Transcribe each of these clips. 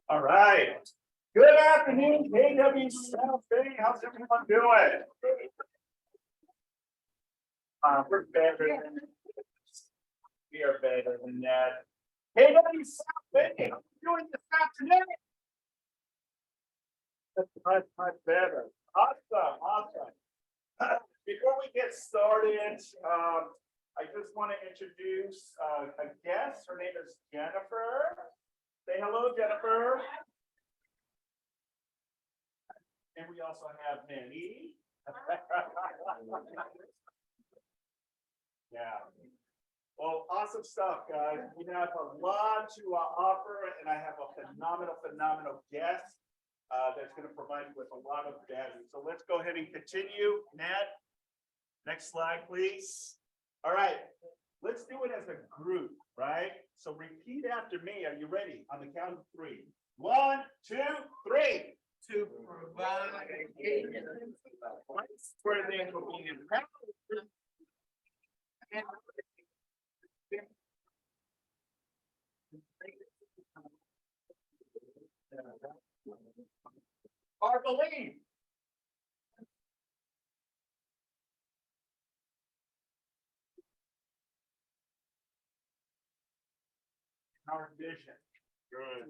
All right. Good afternoon, KW South Bay. How's everyone doing? We're better than we are better than that. KW South Bay, how are you doing this afternoon? That's much better. Awesome. Before we get started, I just want to introduce a guest. Her name is Jennifer. Say hello, Jennifer. And we also have Manny. Yeah. Well, awesome stuff, guys. We have a lot to offer, and I have a phenomenal guest that's going to provide you with a lot of value. So let's go ahead and continue. Nat, next slide, please. All right. Let's do it as a group, right? So repeat after me. Are you ready? On the count of 3. 1, 2, 3. To provide for them for being empowered. Or believe. Our vision. Good.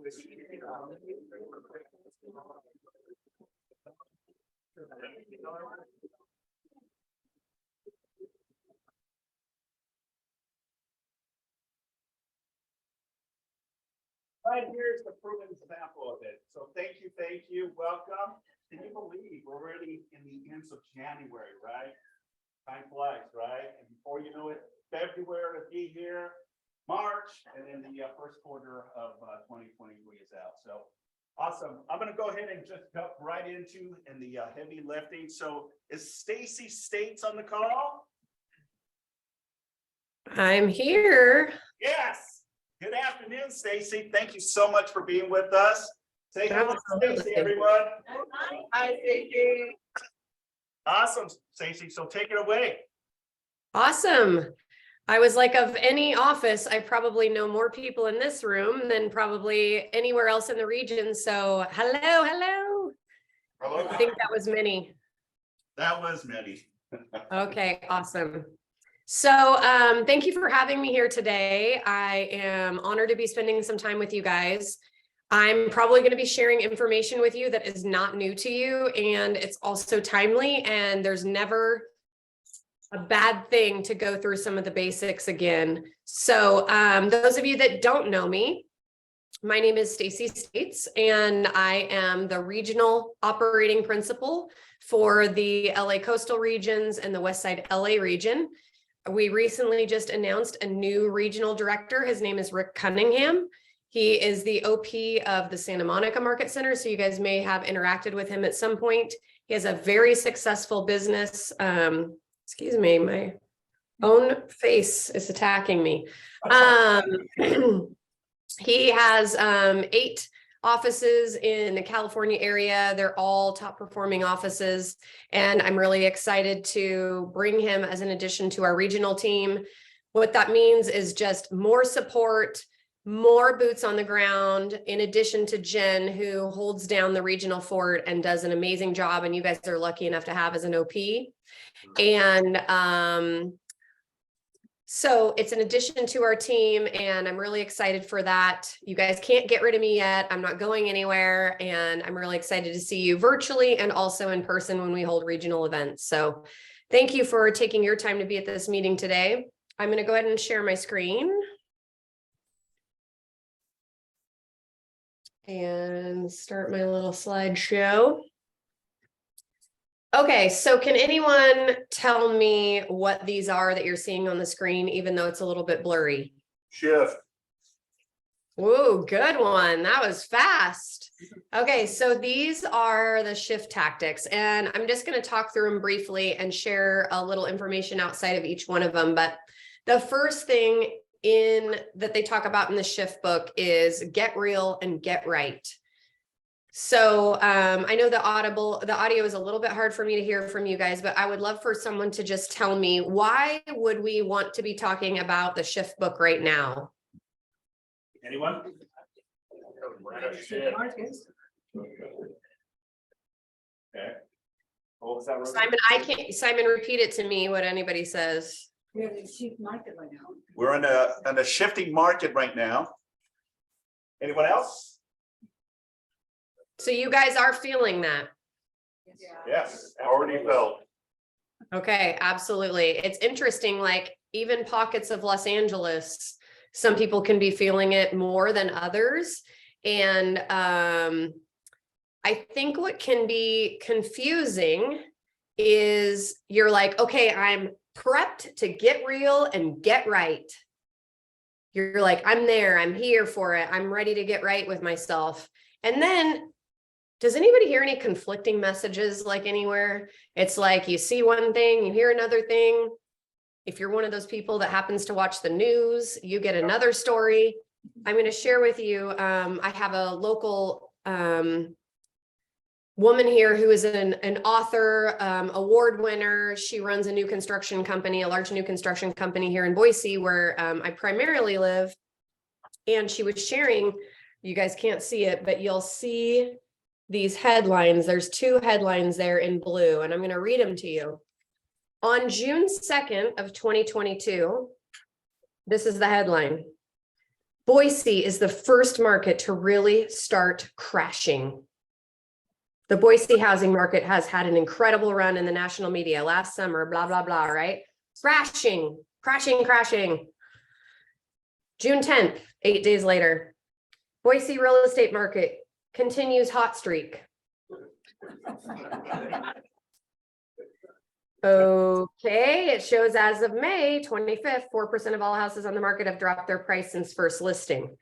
Right here is the proven example of it. So thank you, welcome. Can you believe we're already in the ends of January, right? Time flies, right? And before you know it, February will be here, March, and then the first quarter of 2023 is out. So awesome. I'm going to go ahead and just jump right into the heavy lifting. So is Stacy States on the call? I'm here. Yes. Good afternoon, Stacy. Thank you so much for being with us. Say hello, Stacy, everyone. Hi, Stacy. Awesome, Stacy. So take it away. Awesome. I was like, of any office, I probably know more people in this room than probably anywhere else in the region. So hello. I think that was many. That was many. Okay, awesome. So thank you for having me here today. I am honored to be spending some time with you guys. I'm probably going to be sharing information with you that is not new to you, and it's also timely, and there's never a bad thing to go through some of the basics again. So those of you that don't know me, my name is Stacy States, and I am the regional operating principal for the LA coastal regions and the Westside LA region. We recently just announced a new regional director. His name is Rick Cunningham. He is the OP of the Santa Monica Market Center, so you guys may have interacted with him at some point. He has a very successful business. Excuse me, my own face is attacking me. He has 8 offices in the California area. They're all top performing offices. And I'm really excited to bring him as an addition to our regional team. What that means is just more support, more boots on the ground, in addition to Jen, who holds down the regional fort and does an amazing job. And you guys are lucky enough to have as an OP. And so it's an addition to our team, and I'm really excited for that. You guys can't get rid of me yet. I'm not going anywhere, and I'm really excited to see you virtually and also in person when we hold regional events. So thank you for taking your time to be at this meeting today. I'm going to go ahead and share my screen. And start my little slideshow. Okay, so can anyone tell me what these are that you're seeing on the screen, even though it's a little bit blurry? Shift. Ooh, good one. That was fast. Okay, so these are the shift tactics, and I'm just going to talk through them briefly and share a little information outside of each one of them. But the first thing that they talk about in the shift book is get real and get right. So I know the audio is a little bit hard for me to hear from you guys, but I would love for someone to just tell me, why would we want to be talking about the Shift book right now? Anyone? Okay. What was that, Rosie? Simon, repeat it to me, what anybody says. We're in a shifting market right now. Anyone else? So you guys are feeling that. Yes, already felt. Okay, absolutely. It's interesting, like even pockets of Los Angeles, some people can be feeling it more than others. And I think what can be confusing is you're like, okay, I'm prepped to get real and get right. You're like, I'm there, I'm here for it. I'm ready to get right with myself. And then, does anybody hear any conflicting messages like anywhere? It's like you see one thing, you hear another thing. If you're one of those people that happens to watch the news, you get another story. I'm going to share with you, I have a local woman here who is an author, award winner. She runs a new construction company, a large new construction company here in Boise, where I primarily live. And she was sharing, you guys can't see it, but you'll see these headlines. There's two headlines there in blue, and I'm going to read them to you. On June 2nd of 2022, this is the headline. Boise is the first market to really start crashing. The Boise housing market has had an incredible run in the national media last summer, blah, blah, blah, right? Crashing, crashing, crashing. June 10th, 8 days later, Boise real estate market continues hot streak. Okay, it shows as of May 25th, 4% of all houses on the market have dropped their price since first listing.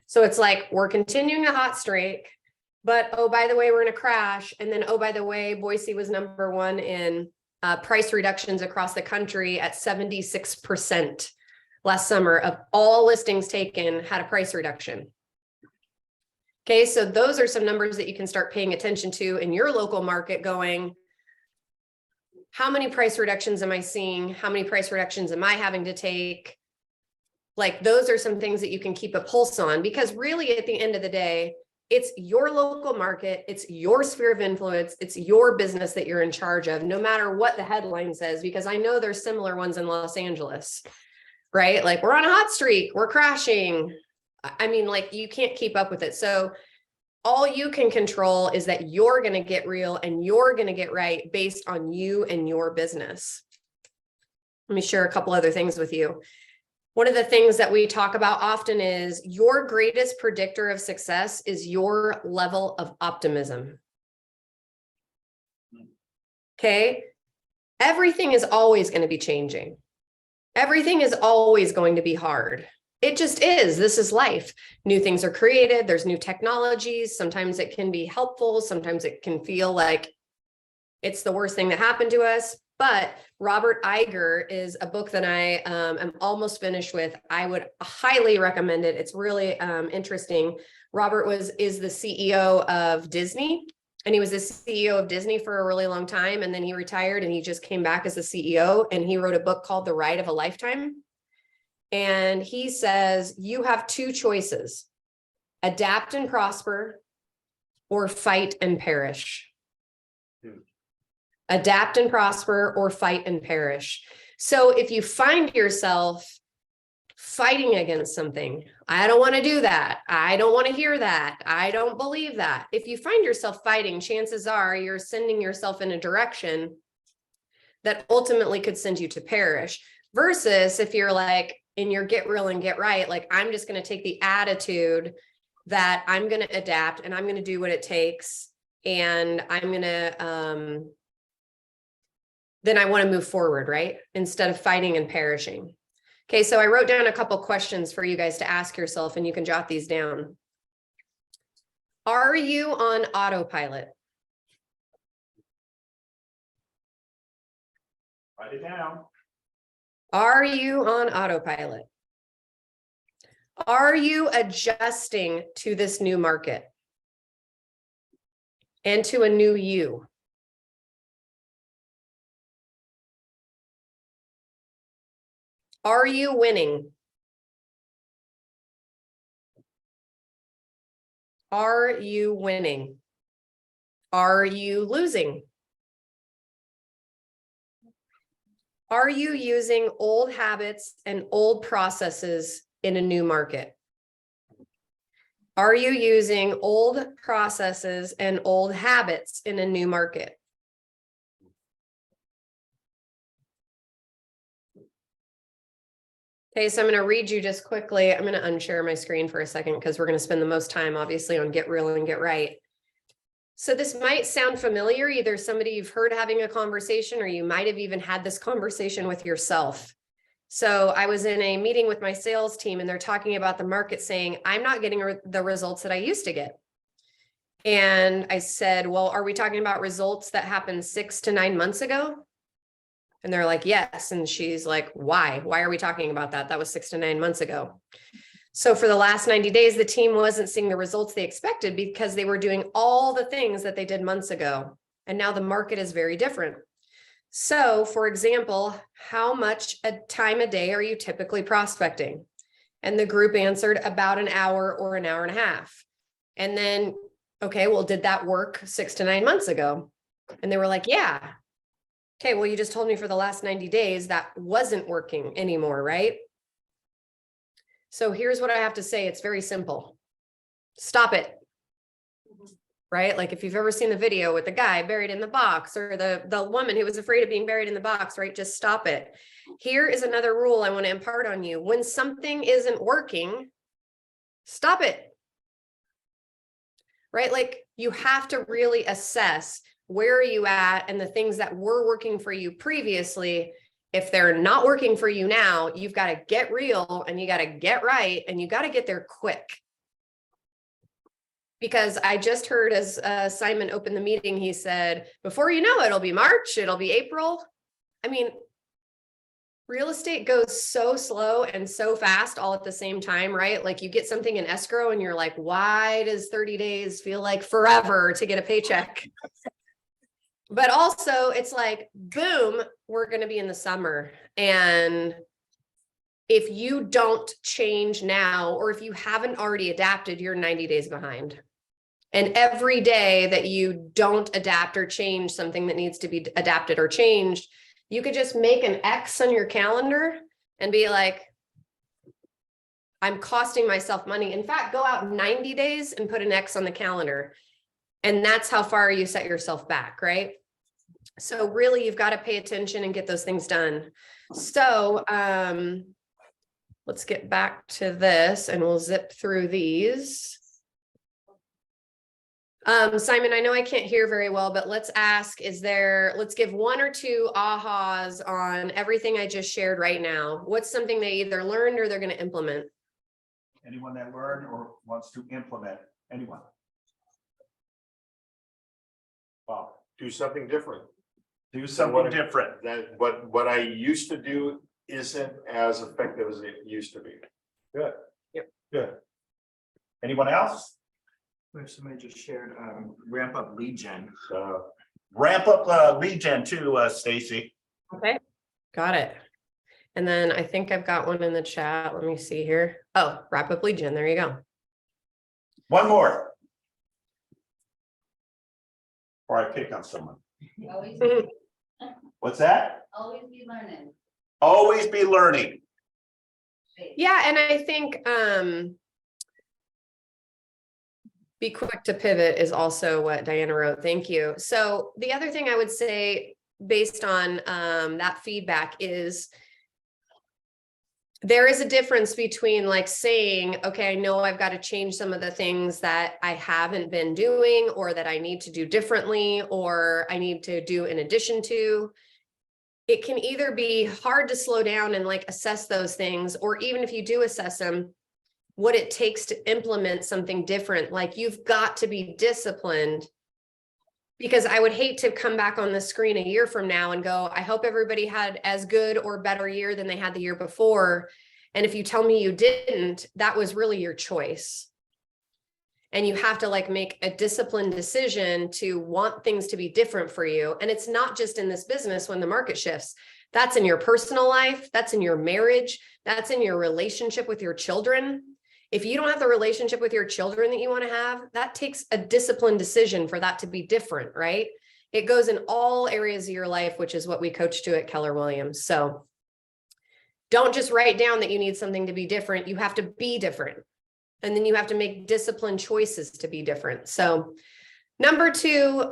So it's like, we're continuing a hot streak, but oh, by the way, we're in a crash. And then, oh, by the way, Boise was #1 in price reductions across the country at 76% last summer of all listings taken had a price reduction. Okay, so those are some numbers that you can start paying attention to in your local market, going, how many price reductions am I seeing? How many price reductions am I having to take? Like, those are some things that you can keep a pulse on, because really at the end of the day, it's your local market, it's your sphere of influence, it's your business that you're in charge of, no matter what the headline says, because I know there's similar ones in Los Angeles, right? Like, we're on a hot streak, we're crashing. I mean, like, you can't keep up with it. So all you can control is that you're going to get real and you're going to get right based on you and your business. Let me share a couple other things with you. One of the things that we talk about often is your greatest predictor of success is your level of optimism. Okay. Everything is always going to be changing. Everything is always going to be hard. It just is. This is life. New things are created. There's new technologies. Sometimes it can be helpful. Sometimes it can feel like it's the worst thing that happened to us. But Robert Iger is a book that I am almost finished with. I would highly recommend it. It's really interesting. Robert is the CEO of Disney, and he was the CEO of Disney for a really long time. And then he retired and he just came back as the CEO, and he wrote a book called The Ride of a Lifetime. And he says, you have two choices: adapt and prosper, or fight and perish. Adapt and prosper, or fight and perish. So if you find yourself fighting against something, I don't want to do that, I don't want to hear that, I don't believe that. If you find yourself fighting, chances are you're sending yourself in a direction that ultimately could send you to perish. Versus if you're like, in your get real and get right, like, I'm just going to take the attitude that I'm going to adapt and I'm going to do what it takes. And I'm going to, then I want to move forward, right? Instead of fighting and perishing. Okay. So I wrote down a couple questions for you guys to ask yourself, and you can jot these down. Are you on autopilot? Write it down. Are you on autopilot? Are you adjusting to this new market? and to a new you. Are you winning? Are you winning? Are you losing? Are you using old habits and old processes in a new market? Are you using old processes and old habits in a new market? Okay, so I'm going to read you just quickly. I'm going to unshare my screen for a second because we're going to spend the most time, obviously, on get real and get right. So this might sound familiar, either somebody you've heard having a conversation, or you might have even had this conversation with yourself. So I was in a meeting with my sales team and they're talking about the market, saying, I'm not getting the results that I used to get. And I said, well, are we talking about results that happened 6 to 9 months ago? And they're like, yes. And she's like, why? Why are we talking about that? That was 6 to 9 months ago. So for the last 90 days, the team wasn't seeing the results they expected because they were doing all the things that they did months ago. And now the market is very different. So for example, how much time a day are you typically prospecting? And the group answered about an hour or an hour and a half. And then, okay, well, did that work 6 to 9 months ago? And they were like, yeah. Okay, well, you just told me for the last 90 days that wasn't working anymore, right? So here's what I have to say. It's very simple. Stop it. Right? Like if you've ever seen the video with the guy buried in the box, or the woman who was afraid of being buried in the box, right? Just stop it. Here is another rule I want to impart on you. When something isn't working, stop it. Right? Like you have to really assess, where are you at, and the things that were working for you previously. If they're not working for you now, you've got to get real and you got to get right, and you got to get there quick. Because I just heard as Simon opened the meeting, he said, before you know it, it'll be March, it'll be April. I mean, real estate goes so slow and so fast all at the same time, right? Like you get something in escrow and you're like, why does 30 days feel like forever to get a paycheck? But also it's like, boom, we're going to be in the summer. And if you don't change now, or if you haven't already adapted, you're 90 days behind. And every day that you don't adapt or change something that needs to be adapted or changed, you could just make an X on your calendar and be like, I'm costing myself money. In fact, go out 90 days and put an X on the calendar. And that's how far you set yourself back, right? So really, you've got to pay attention and get those things done. So let's get back to this and we'll zip through these. Simon, I know I can't hear very well, but let's ask, let's give 1 or 2 ahas on everything I just shared right now. What's something they either learned or they're going to implement? Anyone that learned or wants to implement? Anyone? Wow. Do something different. Do something different. That what I used to do isn't as effective as it used to be. Good. Yep. Good. Anyone else? Somebody just shared ramp up lead gen. Ramp up lead gen too, Stacy. Okay, got it. And then I think I've got one in the chat. Let me see here. Oh, wrap up lead gen. There you go. One more. Or I pick on someone. Always, What's that? always be learning. Always be learning. Yeah, and I think be quick to pivot is also what Diana wrote. Thank you. So the other thing I would say based on that feedback is there is a difference between like saying, okay, I know I've got to change some of the things that I haven't been doing or that I need to do differently or I need to do in addition to. It can either be hard to slow down and like assess those things, or even if you do assess them, what it takes to implement something different. Like you've got to be disciplined, because I would hate to come back on the screen a year from now and go, I hope everybody had as good or better year than they had the year before. And if you tell me you didn't, that was really your choice. And you have to like make a disciplined decision to want things to be different for you. And it's not just in this business when the market shifts. That's in your personal life. That's in your marriage. That's in your relationship with your children. If you don't have the relationship with your children that you want to have, that takes a disciplined decision for that to be different, right? It goes in all areas of your life, which is what we coach to at Keller Williams. So don't just write down that you need something to be different. You have to be different. And then you have to make disciplined choices to be different. So number two,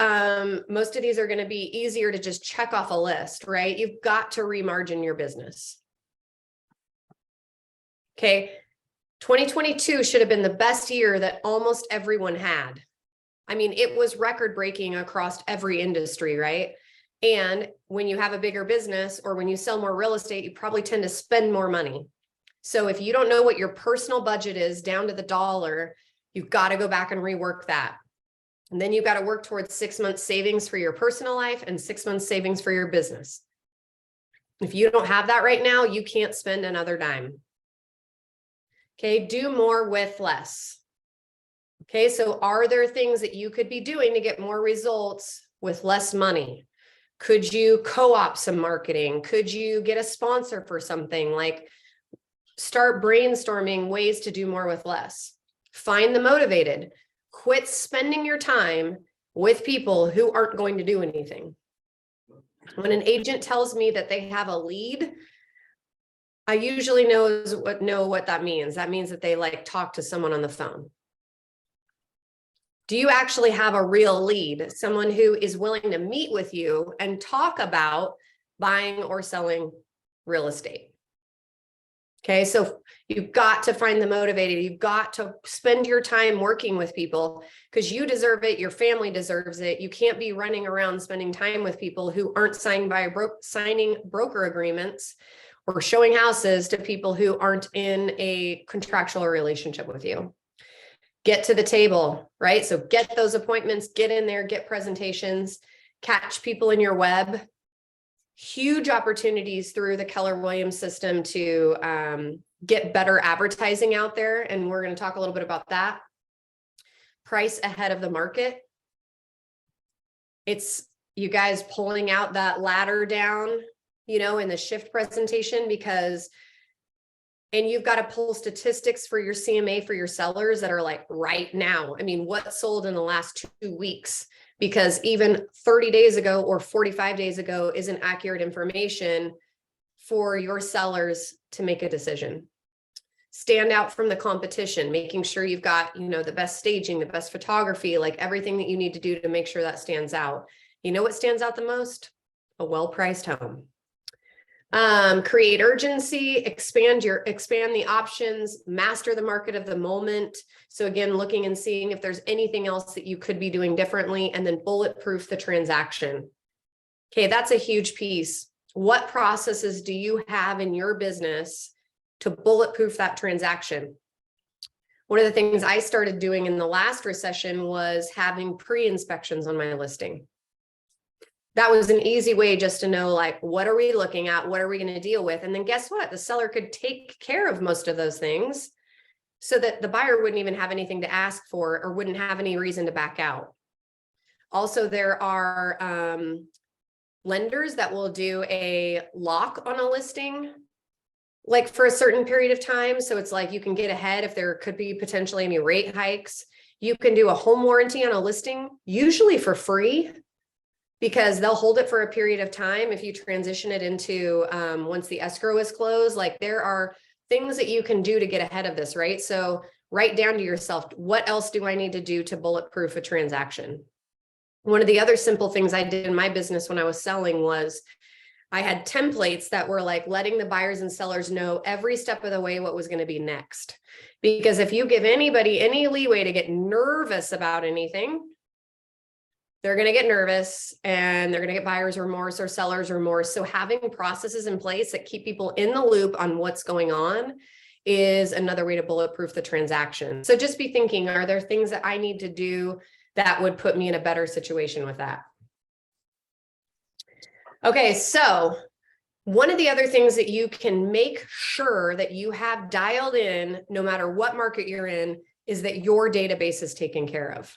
most of these are going to be easier to just check off a list, right? You've got to remargin your business. Okay. 2022 should have been the best year that almost everyone had. I mean, it was record breaking across every industry, right? And when you have a bigger business or when you sell more real estate, you probably tend to spend more money. So if you don't know what your personal budget is down to the dollar, you've got to go back and rework that. And then you've got to work towards 6 months savings for your personal life and 6 months savings for your business. If you don't have that right now, you can't spend another dime. Okay, do more with less. Okay, so are there things that you could be doing to get more results with less money? Could you co-op some marketing? Could you get a sponsor for something? Like start brainstorming ways to do more with less. Find the motivated. Quit spending your time with people who aren't going to do anything. When an agent tells me that they have a lead, I usually know what that means. That means that they like talk to someone on the phone. Do you actually have a real lead? Someone who is willing to meet with you and talk about buying or selling real estate? Okay, so you've got to find the motivated. You've got to spend your time working with people because you deserve it. Your family deserves it. You can't be running around spending time with people who aren't signing broker agreements or showing houses to people who aren't in a contractual relationship with you. Get to the table, right? So get those appointments, get in there, get presentations, catch people in your web. Huge opportunities through the Keller Williams system to get better advertising out there. And we're going to talk a little bit about that. Price ahead of the market. It's you guys pulling out that ladder down, you know, in the shift presentation and you've got to pull statistics for your CMA for your sellers that are like right now. I mean, what sold in the last 2 weeks? Because even 30 days ago or 45 days ago isn't accurate information for your sellers to make a decision. Stand out from the competition, making sure you've got, you know, the best staging, the best photography, like everything that you need to do to make sure that stands out. You know what stands out the most? A well-priced home. Create urgency, expand the options, master the market of the moment. So again, looking and seeing if there's anything else that you could be doing differently, and then bulletproof the transaction. Okay, that's a huge piece. What processes do you have in your business to bulletproof that transaction? One of the things I started doing in the last recession was having pre-inspections on my listing. That was an easy way just to know, like, what are we looking at? What are we going to deal with? And then guess what? The seller could take care of most of those things so that the buyer wouldn't even have anything to ask for or wouldn't have any reason to back out. Also, there are lenders that will do a lock on a listing, like for a certain period of time. So it's like you can get ahead if there could be potentially any rate hikes. You can do a home warranty on a listing, usually for free, because they'll hold it for a period of time if you transition it into once the escrow is closed. Like there are things that you can do to get ahead of this, right? So write down to yourself, what else do I need to do to bulletproof a transaction? One of the other simple things I did in my business when I was selling was I had templates that were like letting the buyers and sellers know every step of the way what was going to be next. Because if you give anybody any leeway to get nervous about anything, they're going to get nervous and they're going to get buyer's remorse or seller's remorse. So having processes in place that keep people in the loop on what's going on is another way to bulletproof the transaction. So just be thinking, are there things that I need to do that would put me in a better situation with that? Okay, so one of the other things that you can make sure that you have dialed in, no matter what market you're in, is that your database is taken care of.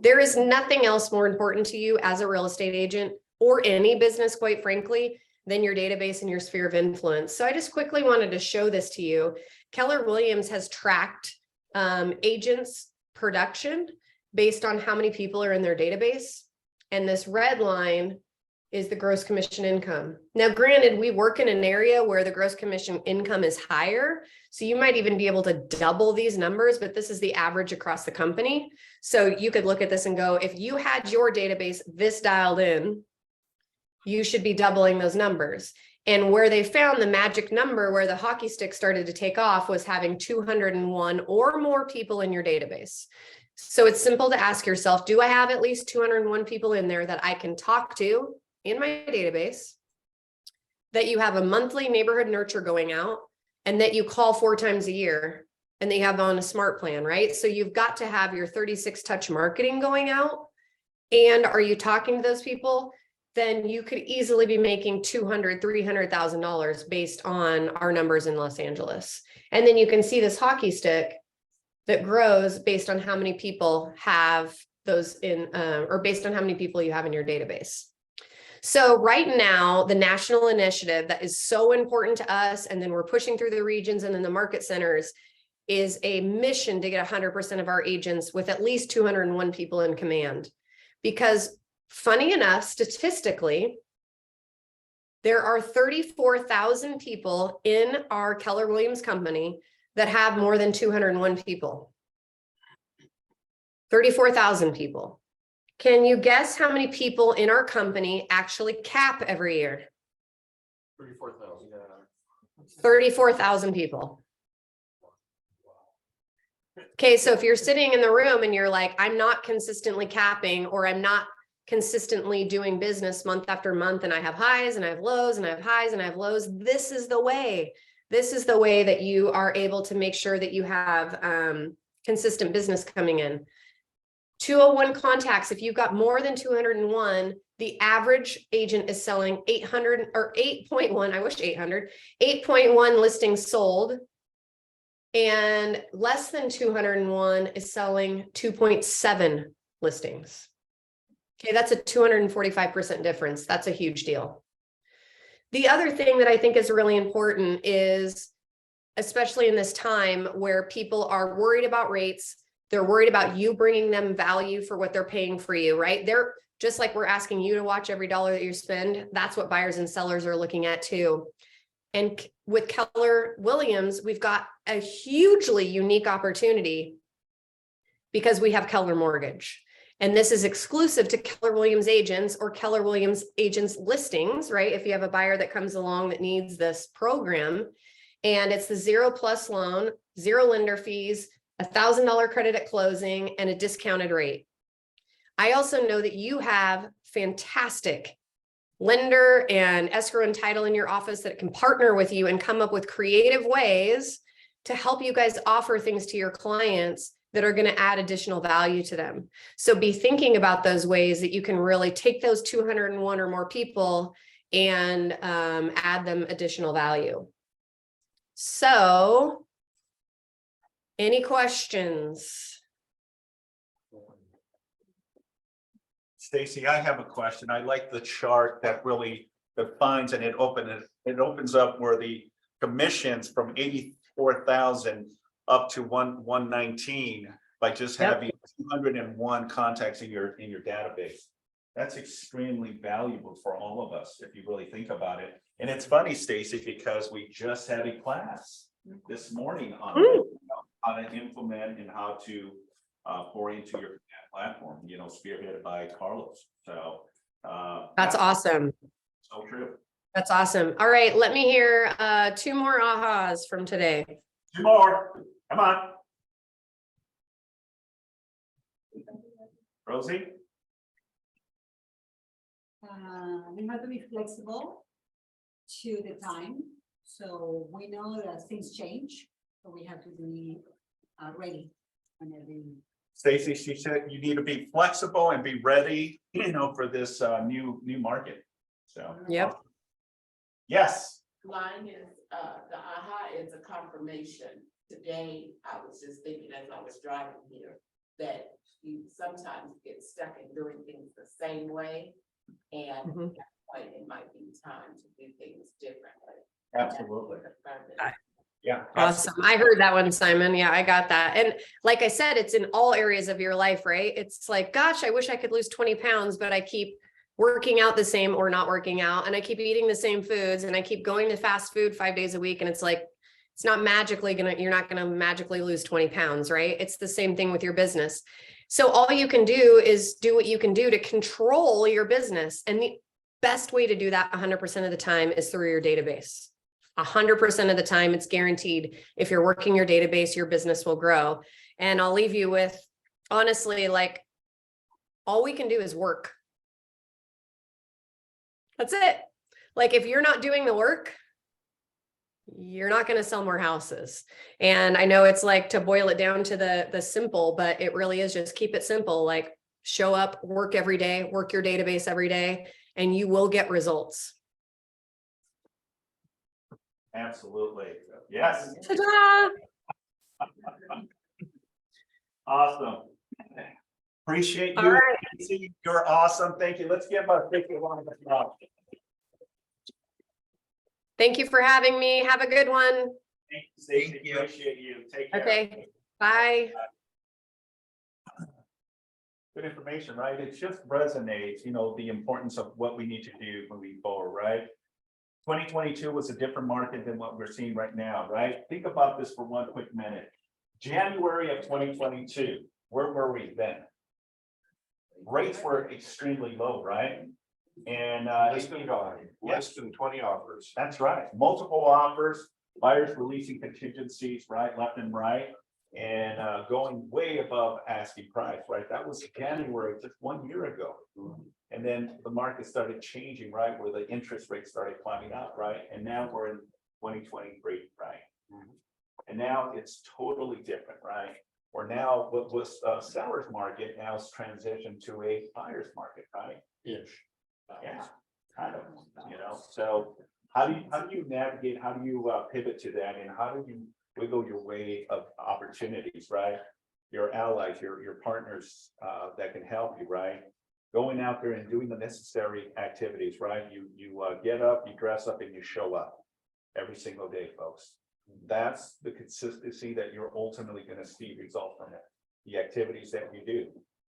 There is nothing else more important to you as a real estate agent or any business, quite frankly, than your database and your sphere of influence. So I just quickly wanted to show this to you. Keller Williams has tracked agents' production based on how many people are in their database. And this red line is the gross commission income. Now, granted, we work in an area where the gross commission income is higher. So you might even be able to double these numbers, but this is the average across the company. So you could look at this and go, if you had your database this dialed in, you should be doubling those numbers. And where they found the magic number, where the hockey stick started to take off, was having 201 or more people in your database. So it's simple to ask yourself, do I have at least 201 people in there that I can talk to in my database, that you have a monthly neighborhood nurture going out, and that you call 4 times a year, and they have on a smart plan, right? So you've got to have your 36 touch marketing going out. And are you talking to those people? Then you could easily be making $200,000, $300,000 based on our numbers in Los Angeles. And then you can see this hockey stick that grows based on how many people have those in, or based on how many people you have in your database. So right now, the national initiative that is so important to us, and then we're pushing through the regions and then the market centers, is a mission to get 100% of our agents with at least 201 people in command. Because funny enough, statistically, there are 34,000 people in our Keller Williams company that have more than 201 people. 34,000 people. Can you guess how many people in our company actually cap every year? 34,000. 34,000 people. Okay, so if you're sitting in the room and you're like, I'm not consistently capping, or I'm not consistently doing business month after month, and I have highs and I have lows and I have highs and I have lows, this is the way. This is the way that you are able to make sure that you have consistent business coming in. 201 contacts. If you've got more than 201, the average agent is selling 800 or 8.1, I wish 800, 8.1 listings sold. And less than 201 is selling 2.7 listings. Okay, that's a 245% difference. That's a huge deal. The other thing that I think is really important is, especially in this time where people are worried about rates, they're worried about you bringing them value for what they're paying for you, right? They're just like we're asking you to watch every dollar that you spend. That's what buyers and sellers are looking at too. And with Keller Williams, we've got a hugely unique opportunity because we have Keller Mortgage. And this is exclusive to Keller Williams agents or Keller Williams agents listings, right? If you have a buyer that comes along that needs this program, and it's the 0+ loan, 0 lender fees, $1,000 credit at closing, and a discounted rate. I also know that you have fantastic lender and escrow and title in your office that can partner with you and come up with creative ways to help you guys offer things to your clients that are going to add additional value to them. So be thinking about those ways that you can really take those 201 or more people and add them additional value. So, any questions? Stacy, I have a question. I like the chart that really defines, and it opens up where the commissions from 84,000 up to 119 by just having 201 contacts in your database. That's extremely valuable for all of us if you really think about it. And it's funny, Stacy, because we just had a class this morning on how to implement and how to pour into your platform, you know, spearheaded by Carlos. So That's awesome. So true. That's awesome. All right, let me hear 2 more ahas from today. 2 more. Come on. Rosie? We have to be flexible to the time. So we know that things change, so we have to be ready whenever. Stacy, she said you need to be flexible and be ready, you know, for this new market. So. Yep. Yes. Mine is, the AHA is a confirmation. today, I was just thinking as I was driving here, that you sometimes get stuck in doing things the same way. And Mhm. at that point, it might be time to do things differently. Absolutely. Yeah. Awesome. I heard that one, Simon. Yeah, I got that. And like I said, it's in all areas of your life, right? It's like, gosh, I wish I could lose 20 pounds, but I keep working out the same or not working out. And I keep eating the same foods and I keep going to fast food 5 days a week. And it's like, it's not magically you're not going to magically lose 20 pounds, right? It's the same thing with your business. So all you can do is do what you can do to control your business. And the best way to do that 100% of the time is through your database. 100% of the time, it's guaranteed. If you're working your database, your business will grow. And I'll leave you with, honestly, like, all we can do is work. That's it. Like, if you're not doing the work, you're not going to sell more houses. And I know it's like to boil it down to the simple, but it really is just keep it simple. Like, show up, work every day, work your database every day, and you will get results. Absolutely. Yes. Ta-da! Awesome. Appreciate All you. right. You're awesome. Thank you. Let's give a big round of applause. Thank you for having me. Have a good one. Thank you, Stacey. Thank you. Appreciate you. Take care. Okay. Bye. Good information, right? It just resonates, you know, the importance of what we need to do moving forward, right? 2022 was a different market than what we're seeing right now, right? Think about this for one quick minute. January of 2022, where were we then? Rates were extremely low, right? And Less than 20 offers. that's right. Multiple offers, buyers releasing contingencies, right, left and right. And going way above asking price, right? That was January, just 1 year ago. And then the market started changing, right, where the interest rates started climbing up, right? And now we're in 2023, right? And now it's totally different, right? Or now what was a seller's market now is transitioned to a buyer's market, right? Ish. Yeah, kind of, you know, so how do you navigate, how do you pivot to that, and how do you wiggle your way of opportunities, right? Your allies, your partners that can help you, right? Going out there and doing the necessary activities, right? You get up, you dress up, and you show up every single day, folks. That's the consistency that you're ultimately going to see result from it. The activities that you do.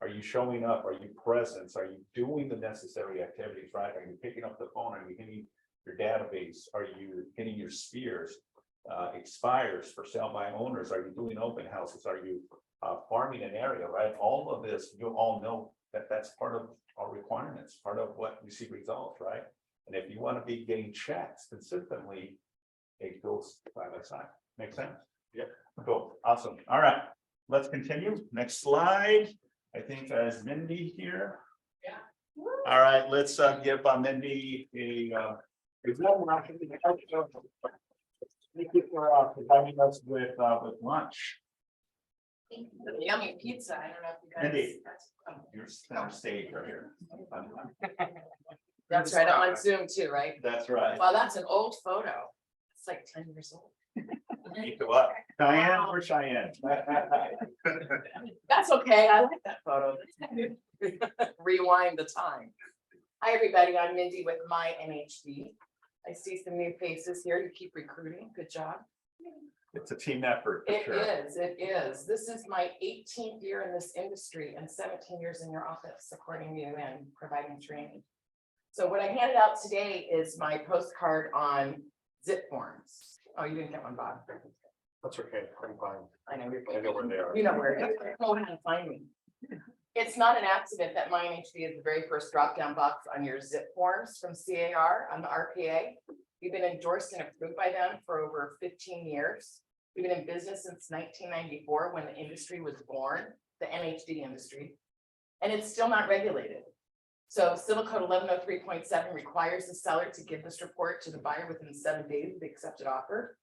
Are you showing up? Are you present? Are you doing the necessary activities, right? Are you picking up the phone? Are you hitting your database? Are you hitting your spheres, expires for sale by owners? Are you doing open houses? Are you farming an area, right? All of this, you all know that that's part of our requirements, part of what we see results, right? And if you want to be getting checks consistently, it goes side by side. Make sense? Yeah. Cool. Awesome. All right. Let's continue. Next slide. I think as Mindy here. Yeah. All right, let's give Mindy a warm round. Thank you for providing us with lunch. Yummy pizza. I don't know if you guys. Mindy. You're center stage right here. That's right, I'm on Zoom too, right? That's right. Wow, that's an old photo. It's like 10 years old. Keep it up. Cheyenne or Cheyenne? That's okay, I like that photo. Rewind the time. Hi, everybody, I'm Mindy with My NHD. I see some new faces here. You keep recruiting, good job. It's a team effort. For It sure. is, it is. This is my 18th year in this industry and 17 years in your office supporting you and providing training. So what I handed out today is my postcard on zip forms. Oh, you didn't get one, Bob. That's okay. I'm fine. I know you're. I know where they are. You know where it is. Know how to find me. It's not an accident that My NHD is the very first drop-down box on your zip forms from CAR on the RPA. We've been endorsed and approved by them for over 15 years. We've been in business since 1994 when the industry was born, the NHD industry, and it's still not regulated. So Civil Code 1103.7 requires the seller to give this report to the buyer within 7 days of the accepted offer.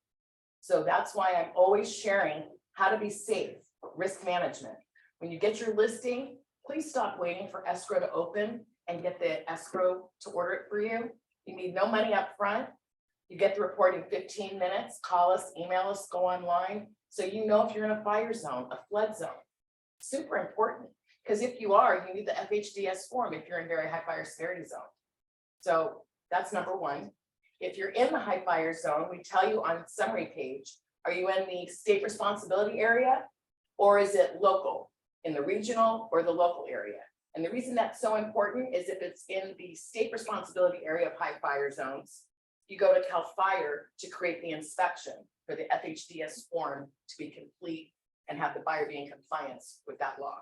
So that's why I'm always sharing how to be safe, risk management. When you get your listing, please stop waiting for escrow to open and get the escrow to order it for you. You need no money up front. You get the report in 15 minutes, call us, email us, go online. So you know if you're in a fire zone, a flood zone. Super important, because if you are, you need the FHDS form if you're in very high fire severity zone. So that's number one. If you're in the high fire zone, we tell you on the summary page, are you in the state responsibility area? Or is it local, in the regional or the local area? And the reason that's so important is if it's in the state responsibility area of high fire zones, you go to CAL FIRE to create the inspection for the FHDS form to be complete and have the buyer be in compliance with that law.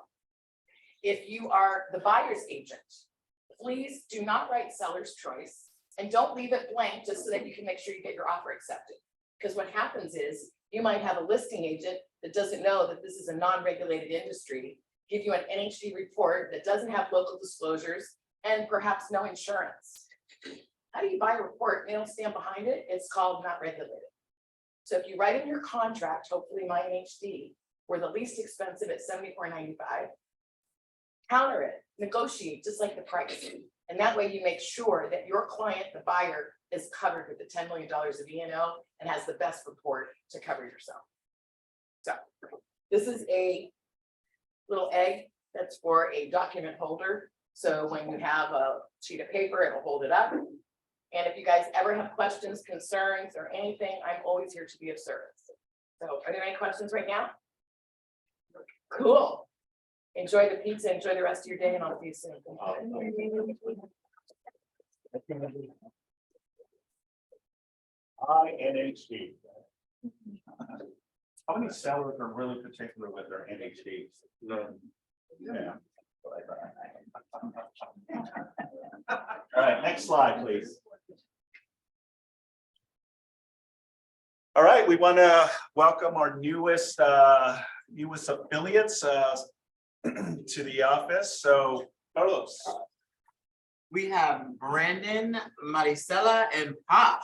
If you are the buyer's agent, please do not write seller's choice and don't leave it blank just so that you can make sure you get your offer accepted. Because what happens is you might have a listing agent that doesn't know that this is a non-regulated industry, give you an NHD report that doesn't have local disclosures and perhaps no insurance. How do you buy a report and they don't stand behind it? It's called not regulated. So if you write in your contract, hopefully my NHD, we're the least expensive at $74.95, counter it, negotiate just like the price. And that way you make sure that your client, the buyer, is covered with the $10 million of E&O and has the best report to cover yourself. So this is a little egg that's for a document holder. So when you have a sheet of paper, it'll hold it up. And if you guys ever have questions, concerns, or anything, I'm always here to be of service. So are there any questions right now? Cool. Enjoy the pizza, enjoy the rest of your day, and I'll see you soon. INHD. How many sellers are really particular with their NHDs? Yeah. All right, next slide, please. All right, we want to welcome our newest affiliates to the office. So, Carlos. We have Brandon, Maricela, and Pop.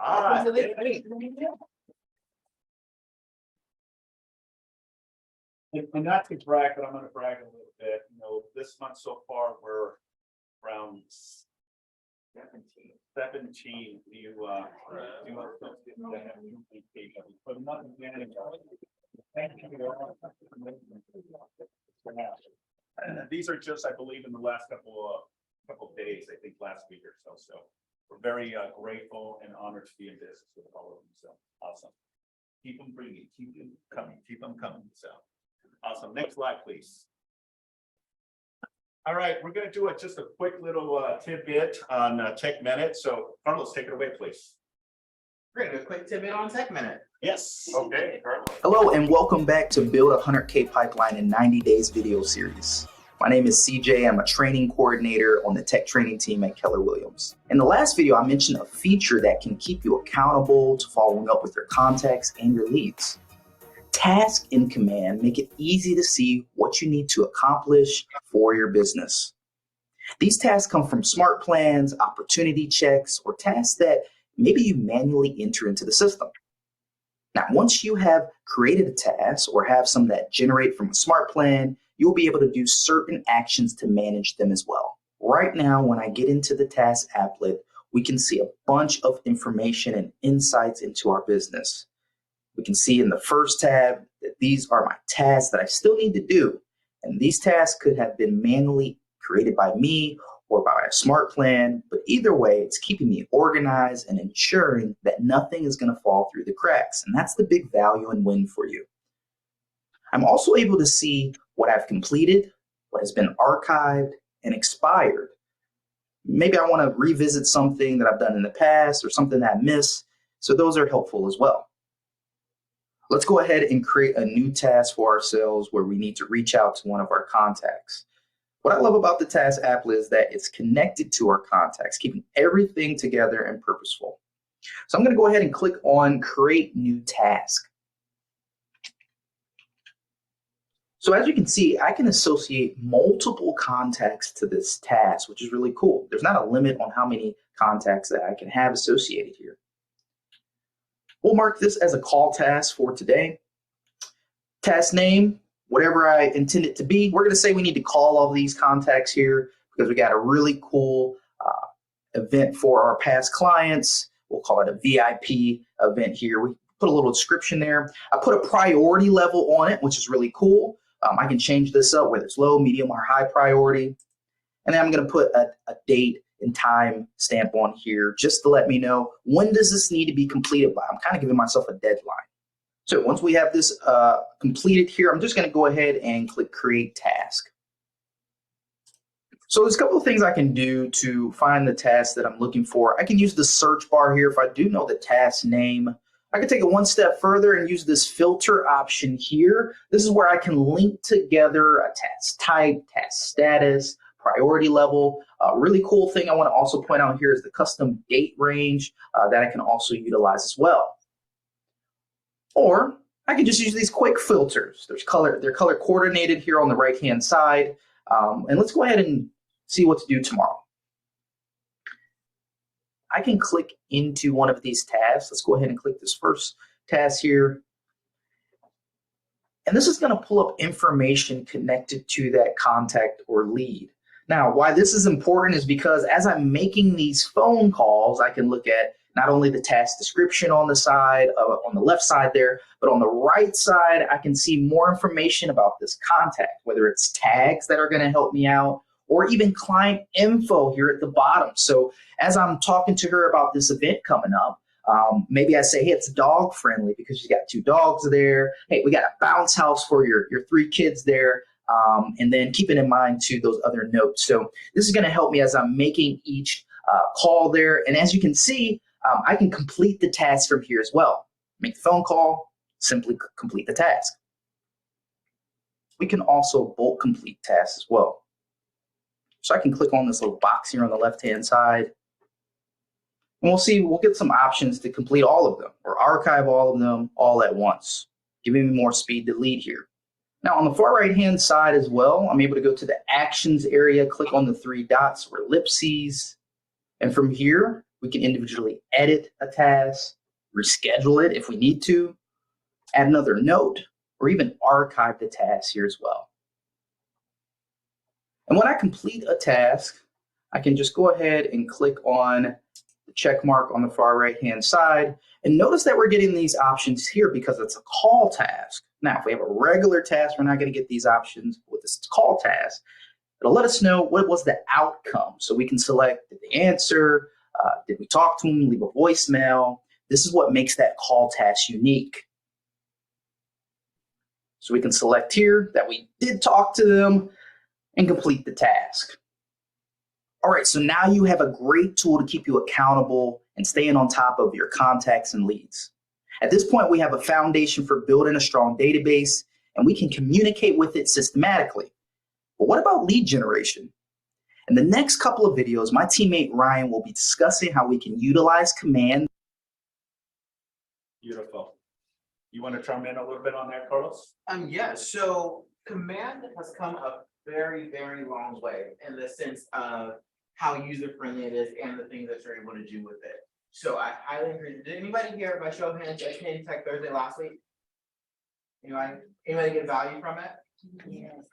And not to brag, but I'm going to brag a little bit. You know, this month so far, we're around 17 new associates that have new vacations. But nothing managed. Thank you. These are just, I believe, in the last couple of days, I think last week or so. So we're very grateful and honored to be in business with all of them. So awesome. Keep them bringing, keep them coming. So awesome. Next slide, please. All right, we're going to do just a quick little tidbit on Tech Minute. So Carlos, take it away, please. Great, a quick tidbit on Tech Minute. Yes. Okay, Carlos. Hello and welcome back to Build a 100K Pipeline in 90 Days video series. My name is CJ. I'm a training coordinator on the tech training team at Keller Williams. In the last video, I mentioned a feature that can keep you accountable to following up with your contacts and your leads. Task in Command make it easy to see what you need to accomplish for your business. These tasks come from smart plans, opportunity checks, or tasks that maybe you manually enter into the system. Now, once you have created a task or have some that generate from a smart plan, you'll be able to do certain actions to manage them as well. Right now, when I get into the task applet, we can see a bunch of information and insights into our business. We can see in the first tab that these are my tasks that I still need to do. And these tasks could have been manually created by me or by a smart plan, but either way, it's keeping me organized and ensuring that nothing is going to fall through the cracks. And that's the big value and win for you. I'm also able to see what I've completed, what has been archived and expired. Maybe I want to revisit something that I've done in the past or something that I missed. So those are helpful as well. Let's go ahead and create a new task for ourselves where we need to reach out to one of our contacts. What I love about the task applet is that it's connected to our contacts, keeping everything together and purposeful. So I'm going to go ahead and click on Create New Task. So as you can see, I can associate multiple contacts to this task, which is really cool. There's not a limit on how many contacts that I can have associated here. We'll mark this as a call task for today. Task name, whatever I intend it to be. We're going to say we need to call all of these contacts here because we got a really cool event for our past clients. We'll call it a VIP event here. We put a little description there. I put a priority level on it, which is really cool. I can change this up, whether it's low, medium, or high priority. And then I'm going to put a date and time stamp on here just to let me know when does this need to be completed by. I'm kind of giving myself a deadline. So once we have this completed here, I'm just going to go ahead and click Create Task. So there's a couple of things I can do to find the task that I'm looking for. I can use the search bar here. If I do know the task name, I can take it one step further and use this filter option here. This is where I can link together a task type, task status, priority level. A really cool thing I want to also point out here is the custom date range that I can also utilize as well. Or I can just use these quick filters. They're color coordinated here on the right-hand side. And let's go ahead and see what to do tomorrow. I can click into one of these tasks. Let's go ahead and click this first task here. And this is going to pull up information connected to that contact or lead. Now, why this is important is because as I'm making these phone calls, I can look at not only the task description on the side, on the left side there, but on the right side, I can see more information about this contact, whether it's tags that are going to help me out, or even client info here at the bottom. So as I'm talking to her about this event coming up, maybe I say, hey, it's dog friendly because you got 2 dogs there. Hey, we got a bounce house for your 3 kids there. And then keeping in mind too those other notes. So this is going to help me as I'm making each call there. And as you can see, I can complete the task from here as well. Make the phone call, simply complete the task. We can also bulk complete tasks as well. So I can click on this little box here on the left-hand side. And we'll get some options to complete all of them or archive all of them all at once, giving me more speed to lead here. Now on the far right-hand side as well, I'm able to go to the actions area, click on the 3 dots or ellipses. And from here, we can individually edit a task, reschedule it if we need to, add another note, or even archive the task here as well. And when I complete a task, I can just go ahead and click on the check mark on the far right-hand side. And notice that we're getting these options here because it's a call task. Now, if we have a regular task, we're not going to get these options. With this call task, it'll let us know what was the outcome. So we can select, did they answer? Did we talk to them, leave a voicemail? This is what makes that call task unique. So we can select here that we did talk to them and complete the task. All right, so now you have a great tool to keep you accountable and staying on top of your contacts and leads. At this point, we have a foundation for building a strong database, and we can communicate with it systematically. But what about lead generation? In the next couple of videos, my teammate Ryan will be discussing how we can utilize command. Beautiful. You want to chime in a little bit on that, Carlos? Yeah, so command has come a very, very long way in the sense of how user-friendly it is and the things that you're able to do with it. So I highly encourage, did anybody here by show of hands attend Tech Thursday last week? Anybody get value from it? Yes.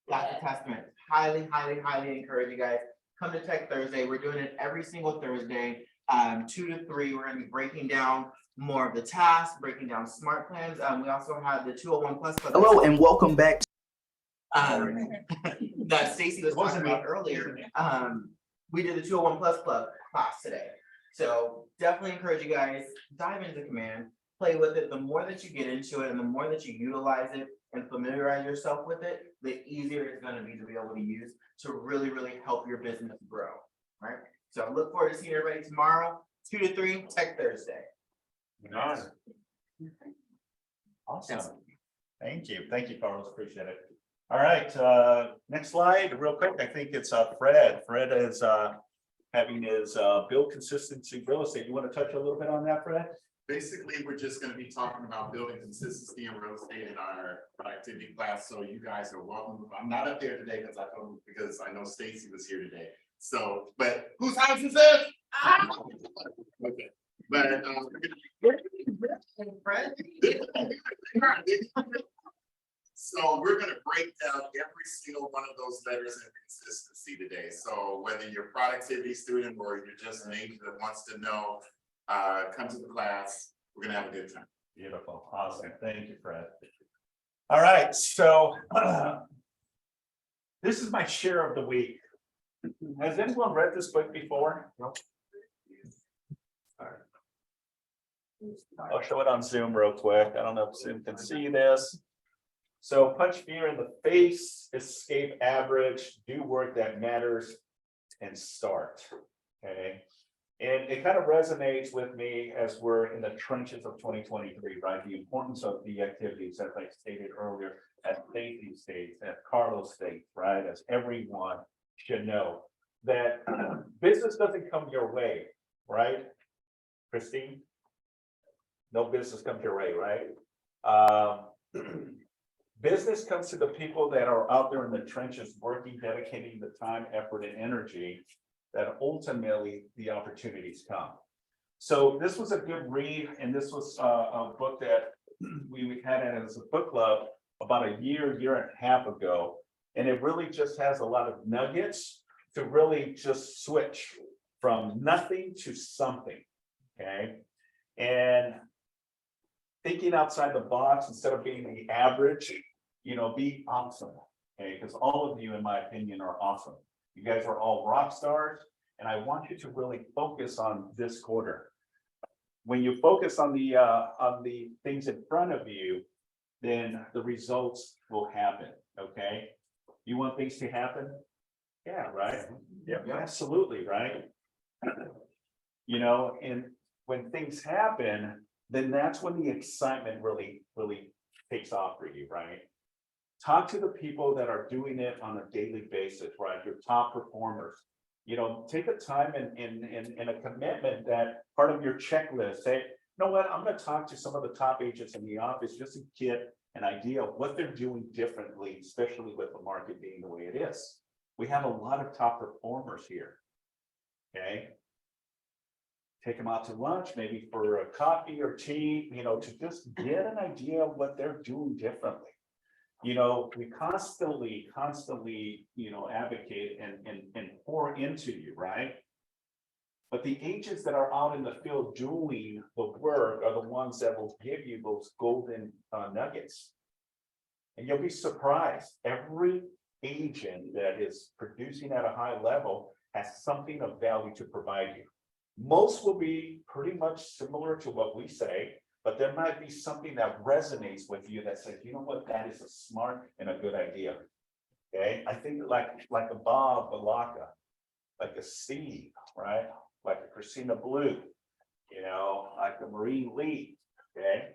That's a testament. Highly, highly, highly encourage you guys. Come to Tech Thursday. We're doing it every single Thursday, 2 to 3. We're going to be breaking down more of the tasks, breaking down smart plans. We also have the 201 Plus. Hello and welcome back. That Stacy was talking about earlier. We did the 201 Plus Club class today. So definitely encourage you guys, dive into command, play with it. The more that you get into it and the more that you utilize it and familiarize yourself with it, the easier it's going to be able to use to really, really help your business grow. Right. So I look forward to seeing everybody tomorrow, 2 to 3, Tech Thursday. Nice. Awesome. Thank you. Thank you, Carlos. Appreciate it. All right. Next slide, real quick. I think it's Fred. Fred is having his build consistency real estate. You want to touch a little bit on that, Fred? Basically, we're just going to be talking about building consistency in real estate in our productivity class. So you guys are welcome. I'm not up there today because I know Stacy was here today. So, but whose house is this? Okay. But so we're going to break down every single one of those letters in consistency today. So whether you're a productivity student or you're just an agent that wants to know come to the class. We're gonna have a good time. Beautiful, awesome, thank you, Fred. All right, so this is my share of the week. Has anyone read this book before? No. I'll show it on Zoom real quick. I don't know if Zoom can see this. So punch fear in the face, escape average, do work that matters, and start. Okay. And it kind of resonates with me as we're in the trenches of 2023, right? The importance of the activities, as I stated earlier, as Stacy states, as Carlos states, right? As everyone should know that business doesn't come your way, right? Christine? No business comes your way, right? Business comes to the people that are out there in the trenches, working, dedicating the time, effort, and energy, that ultimately the opportunities come. So this was a good read, and this was a book that we had it as a book club about a year and a half ago. And it really just has a lot of nuggets to really just switch from nothing to something, okay? And thinking outside the box instead of being the average, you know, be awesome, okay? Because all of you, in my opinion, are awesome. You guys are all rock stars, and I want you to really focus on this quarter. When you focus on the things in front of you, then the results will happen, okay? You want things to happen? Yeah, right? Yeah, absolutely, right? You know, and when things happen, then that's when the excitement really takes off for you, right? Talk to the people that are doing it on a daily basis, right? Your top performers. You know, take a time and a commitment that part of your checklist, say, you know what, I'm gonna talk to some of the top agents in the office just to get an idea of what they're doing differently, especially with the market being the way it is. We have a lot of top performers here, okay? Take them out to lunch, maybe for a coffee or tea, you know, to just get an idea of what they're doing differently. You know, we constantly, you know, advocate and pour into you, right? But the agents that are out in the field doing the work are the ones that will give you those golden nuggets. And you'll be surprised, every agent that is producing at a high level has something of value to provide you. Most will be pretty much similar to what we say, but there might be something that resonates with you that says, you know what, that is a smart and a good idea. Okay, I think like a Bob Balaka, like a Steve, right? Like a Christina Blue, you know, like a Marie Lee. Okay,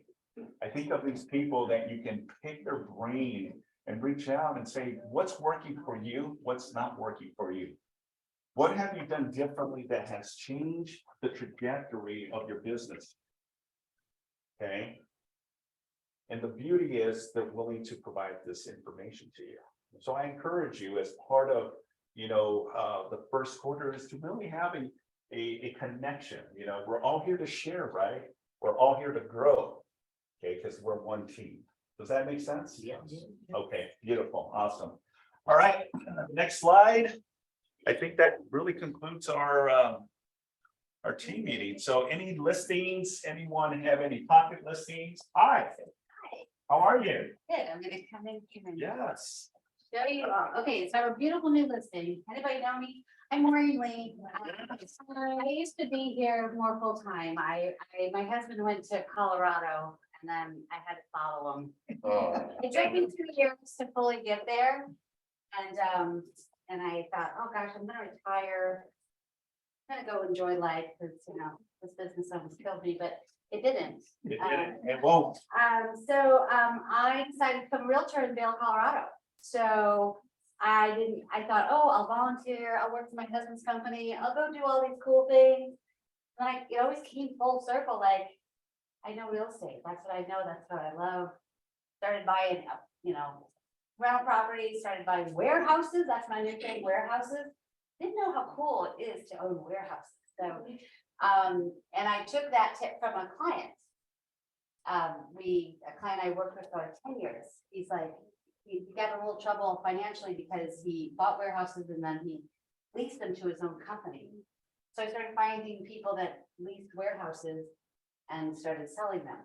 I think of these people that you can pick their brain and reach out and say, what's working for you? What's not working for you? What have you done differently that has changed the trajectory of your business? Okay. And the beauty is they're willing to provide this information to you. So I encourage you, as part of, you know, the first quarter, is to really have a connection. You know, we're all here to share, right? We're all here to grow. Okay, because we're one team. Does that make sense? Yes. Okay, beautiful, awesome. All right, next slide. I think that really concludes our team meeting. So any listings, anyone have any pocket listings? Hi. How are you? Good, I'm gonna come in here and Yes. show you all. Okay, so our beautiful new listing. Anybody know me? I'm Maureen Lee. I used to be here more full time. My husband went to Colorado and then I had to follow him. Oh. It took me 2 years to fully get there. And I thought, oh gosh, I'm gonna retire. I'm gonna go enjoy life, because you know, this business almost killed me, but it didn't. It won't. I decided to become a realtor in Vail, Colorado. So I thought, oh, I'll volunteer, I'll work for my husband's company, I'll go do all these cool things. Like, it always came full circle, like, I know real estate, that's what I know, that's what I love. Started buying, you know, rental properties, started buying warehouses, that's my new thing, warehouses. Didn't know how cool it is to own warehouses, so, and I took that tip from a client. A client I worked with for 10 years, he's like, he got in a little trouble financially because he bought warehouses and then he leased them to his own company. So I started finding people that leased warehouses and started selling them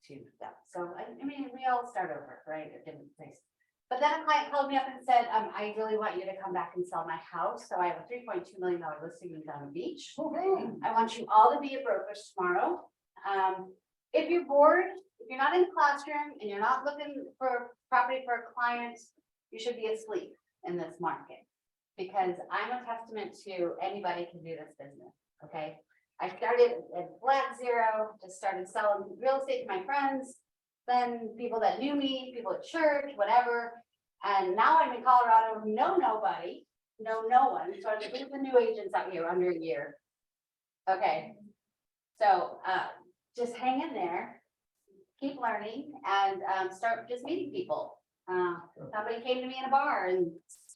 to them. So I mean, we all start over, right, at different places. But then a client called me up and said, I really want you to come back and sell my house. So I have a $3.2 million listing in Down Beach. I want you all to be at brokers tomorrow. If you're bored, if you're not in the classroom and you're not looking for property for a client, you should be asleep in this market. Because I'm a testament to anybody can do this business, okay? I started at flat zero, just started selling real estate to my friends, then people that knew me, people at church, whatever. And now I'm in Colorado, know nobody, know no one. So I'm looking for new agents out here under a year. Okay. So just hang in there, keep learning and start just meeting people. Somebody came to me in a bar and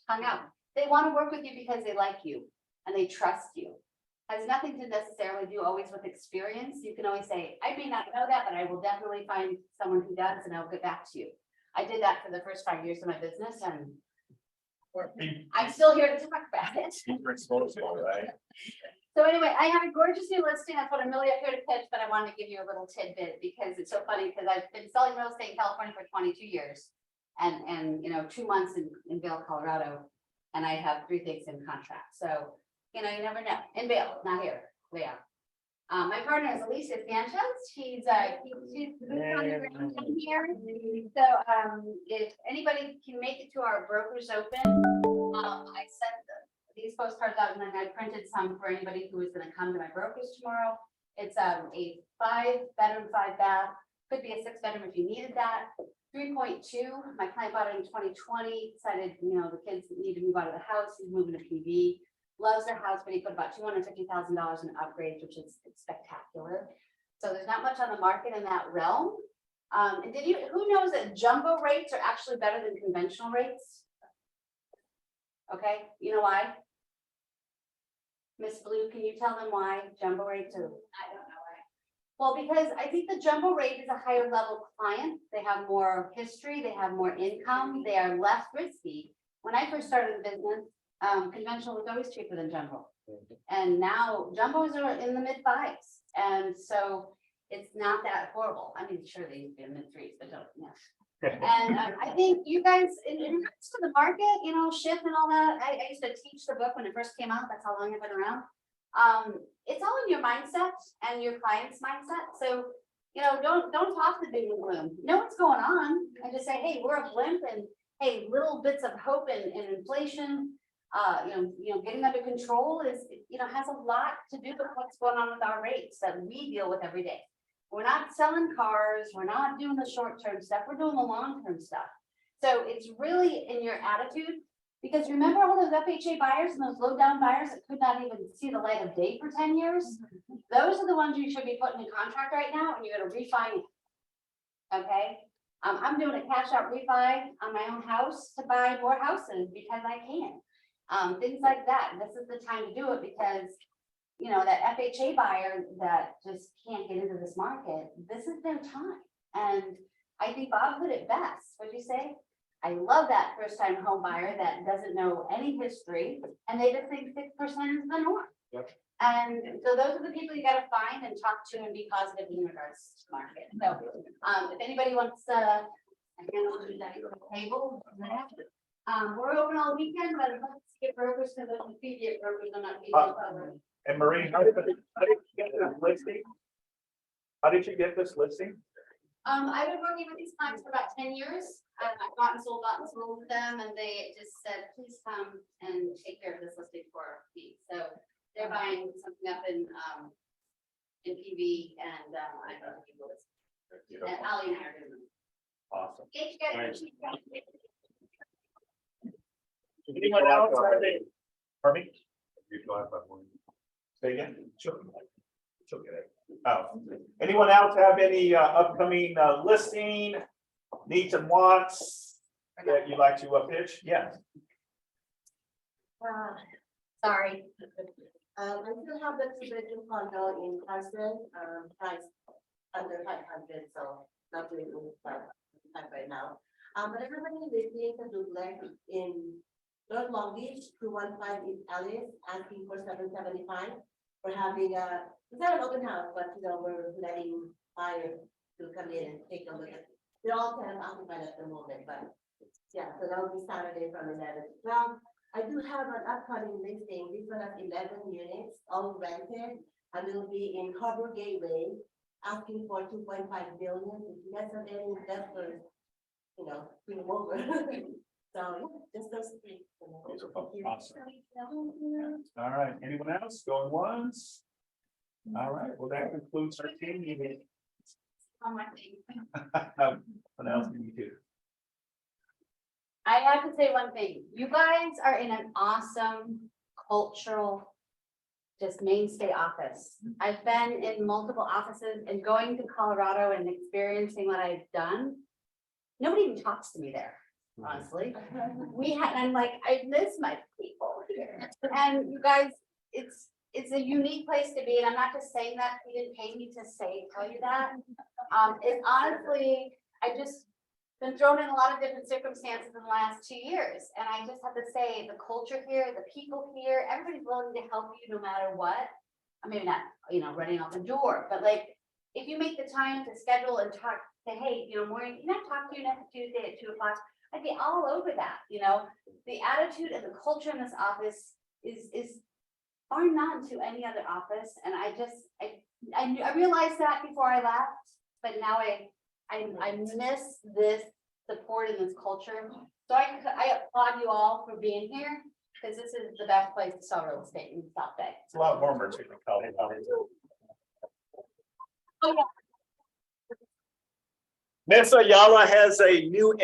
hung out. They want to work with you because they like you and they trust you. Has nothing to necessarily do always with experience. You can always say, I may not know that, but I will definitely find someone who does and I'll get back to you. I did that for the first 5 years of my business and I'm still here to talk about it. So anyway, I have a gorgeous new listing. That's what I'm really up here to pitch, but I wanted to give you a little tidbit because it's so funny because I've been selling real estate in California for 22 years and 2 months in Vail, Colorado. And I have 3 things in contract. So, you never know. In Vail, not here. Vail. My partner is Alicia Sanchez. She's moved on the ground down here. So if anybody can make it to our Brokers Open, I sent these postcards out and then I printed some for anybody who is going to come to my brokers tomorrow. It's a 5-bedroom, 5-bath. Could be a 6-bedroom if you needed that. 3.2. My client bought it in 2020. Decided, the kids need to move out of the house. He's moving to PV. Loves their house, but he put about $250,000 in upgrades, which is spectacular. So there's not much on the market in that realm. And who knows that jumbo rates are actually better than conventional rates? Okay, you know why? Miss Blue, can you tell them why jumbo rates are? I don't know why. Well, because I think the jumbo rate is a higher level client. They have more history, they have more income, they are less risky. When I first started the business, conventional was always cheaper than jumbo. And now jumbos are in the mid-5s. And so it's not that horrible. I mean, sure, they used to be in mid-3s, but don't, And I think you guys, in regards to the market, shift and all that, I used to teach the book when it first came out. That's how long I've been around. It's all in your mindset and your client's mindset. So, don't talk the doom and gloom. Know what's going on and just say, hey, we're a blimp and hey, little bits of hope and inflation, getting under control is, has a lot to do with what's going on with our rates that we deal with every day. We're not selling cars. We're not doing the short-term stuff. We're doing the long-term stuff. So it's really in your attitude, because remember all those FHA buyers and those low-down buyers that could not even see the light of day for 10 years? Those are the ones you should be putting in contract right now, and you're going to refinance. Okay? I'm doing a cash out refi on my own house to buy more houses because I can. Things like that. This is the time to do it because that FHA buyer that just can't get into this market, this is their time. And I think Bob put it best. What'd you say? I love that first time home buyer that doesn't know any history and they just think 6% is the norm. Yep. And so those are the people you got to find and talk to and be positive in regards to the market. So if anybody wants I can do that at the table. We're open all weekend, but let's get brokers because the PV brokers are not PV. And Marie, how did you get this listing? How did you get this listing? I've been working with these clients for about 10 years. I've bought and sold with them, and they just said, please come and take care of this listing for me. So they're buying something up in PV, and I don't know. And Ali and I are doing them. Awesome. Okay, you guys- Anyone else? Pardon me? You drive by one. Say again? Sure. She'll get it. Oh, anyone else have any upcoming listing needs and wants that you'd like to pitch? Yes. Sorry. I still have the 2-bedroom condo in Carson, price under 500, so not doing right now. But everybody listening to duplex in North Long Beach, 215 East Alice, asking for 775. we're having it's not an open house, but you know, we're letting buyers to come in and take a look at. They're all kind of occupied at the moment, but yeah, so that will be Saturday from 11 to 12. I do have an upcoming listing. This one has 11 units, all rented, and it will be in Harbor Gateway, asking for 2.5 billion. If you guys have any investors, you know, bring them over. So yeah, just those three. Those are both awesome. All right, anyone else going once? All right, well, that concludes our team meeting. On my thing. What else do you do? I have to say one thing, you guys are in an awesome cultural, just mainstay office. I've been in multiple offices and going to Colorado and experiencing what I've done. Nobody even talks to me there, honestly. I'm like, I miss my people here. And you guys, it's a unique place to be, and I'm not just saying that, he didn't pay me to tell you that. It's honestly, I just been thrown in a lot of different circumstances in the last 2 years, and I just have to say, the culture here, the people here, everybody's willing to help you no matter what. I mean, not, you know, running out the door, but like, if you make the time to schedule and talk, say, hey, you know, Maureen, can I talk to you next Tuesday at 2 o'clock? I'd be all over that, you know, the attitude and the culture in this office is bar none to any other office, and I realized that before I left, but now I miss this support and this culture. So I applaud you all for being here, because this is the best place to sell real estate in South Bay. It's a lot warmer too. Oh, yeah. Miss Ayala has a new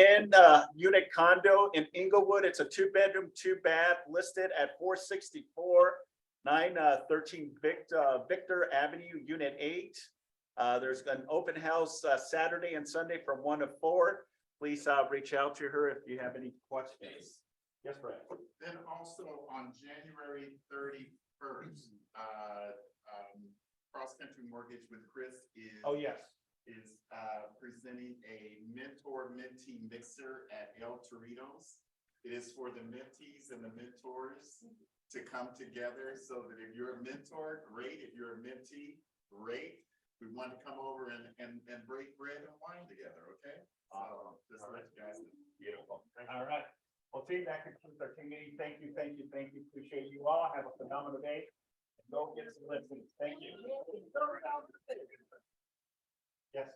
unit condo in Inglewood. It's a 2-bedroom, 2-bath listed at 464 913 Victor Avenue, Unit 8. There's an open house Saturday and Sunday from 1 to 4. Please reach out to her if you have any questions. Yes, Brad. Then also on January 31st, Cross Country Mortgage with Chris is. Oh, yes. Is presenting a mentor-mentee mixer at El Torito's. It is for the mentees and the mentors to come together, so that if you're a mentor, great. If you're a mentee, great. We want to come over and break bread and wine together, okay? So just let you guys know. Beautiful. All right. Well, team, that concludes our team meeting. Thank you. Appreciate you all. Have a phenomenal day. Go get some listings. Thank you. Yes.